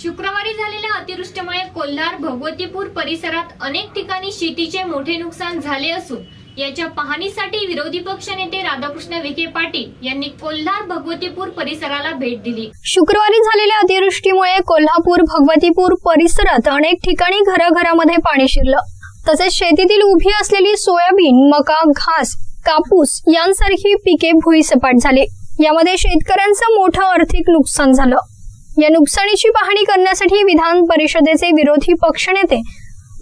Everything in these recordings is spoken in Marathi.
शुक्रवारी झालेल्या अतिवृष्टीमुळे कोल्हार भगवतीपूर परिसरात अनेक ठिकाणी शेतीचे मोठे नुकसान झाले असून याच्या पाहणीसाठी विरोधी पक्षनेते राधाकृष्ण विखे पाटील यांनी कोल्हार भगवतीपूर परिसराला भेट दिली। शुक्रवारी झालेल्या अतिवृष्टीमुळे कोल्हापूर भगवतीपूर परिसरात अनेक ठिकाणी घराघरामध्ये पाणी शिरलं। तसेच शेतीतील उभी असलेली सोयाबीन, मका, घास, कापूस यांसारखी पिके भुईसपाट झाली। यामध्ये शेतकऱ्यांचं मोठं आर्थिक नुकसान झालं। या नुकसानीची पाहणी करण्यासाठी विधान परिषदेचे विरोधी पक्षनेते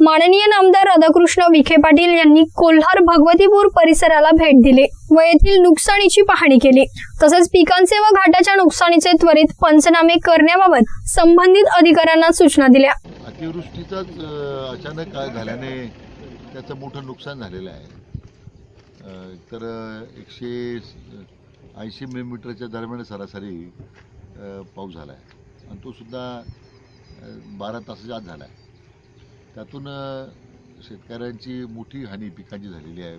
माननीय नामदार राधाकृष्ण विखे पाटील यांनी कोल्हार भगवतीपूर परिसराला भेट दिली व येथील नुकसानीची पाहणी केली। तसेच पिकांचे व घाटाच्या नुकसानीचे त्वरित पंचनामे करण्याबाबत संबंधित अधिकाऱ्यांना सूचना दिल्या। अतिवृष्टीचा अचानक काळ झाल्याने त्याचं मोठं नुकसान झालेलं आहे। तर 180 मिलीमीटरच्या दरम्यान सरासरी पाऊस झाला आहे आणि तो सुद्धा 12 तासाच्या आत झाला आहे। त्यातून शेतकऱ्यांची मोठी हानी पिकांची झालेली आहे।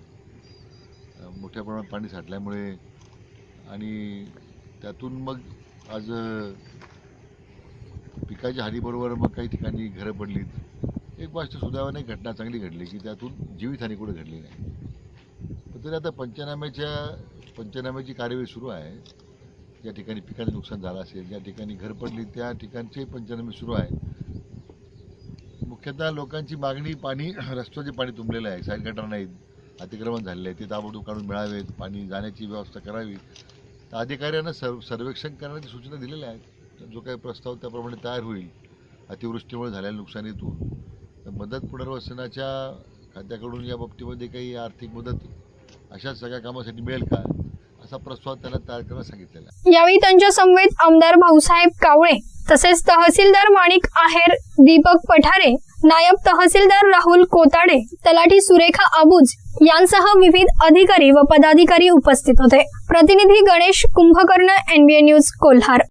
मोठ्या प्रमाणात पाणी साठल्यामुळे आणि त्यातून मग आज पिकाच्या हानीबरोबर मग काही ठिकाणी घरं पडलीत। एक गोष्ट सुदैवाने घटना चांगली घडली की त्यातून जीवितहानी कुठे घडली नाही। पण तरी आता पंचनाम्याची कार्यवाही सुरू आहे। ज्या ठिकाणी पिकांचं नुकसान झालं असेल, ज्या ठिकाणी घर पडली त्या ठिकाणचे पंचनामे सुरू आहे। मुख्यतः लोकांची मागणी पाणी, रस्त्याचे पाणी तुंबलेलं आहे, साईड गटार नाहीत, अतिक्रमण झालेलं आहे, ते ताबडतोब काढून मिळावेत, पाणी जाण्याची व्यवस्था करावी। तर अधिकाऱ्यांना सर्वेक्षण करण्याची सूचना दिलेल्या आहेत। जो काही प्रस्ताव त्याप्रमाणे तयार होईल अतिवृष्टीमुळे झालेल्या नुकसानीतून तर मदत पुनर्वसनाच्या खात्याकडून या बाबतीमध्ये काही आर्थिक मदत अशा सगळ्या कामासाठी मिळेल का असा प्रस्ताव त्याला तयार करायला सांगितलेला आहे। यावेळी त्यांच्या समवेत आमदार भाऊसाहेब कावळे तसेच तहसीलदार माणिक आहेर, दीपक पठारे, नायब तहसीलदार राहुल कोताडे, तलाठी सुरेखा आबूज यांसह विविध अधिकारी व पदाधिकारी उपस्थित होते। प्रतिनिधी गणेश कुंभकर्ण, NBN न्यूज, कोल्हार।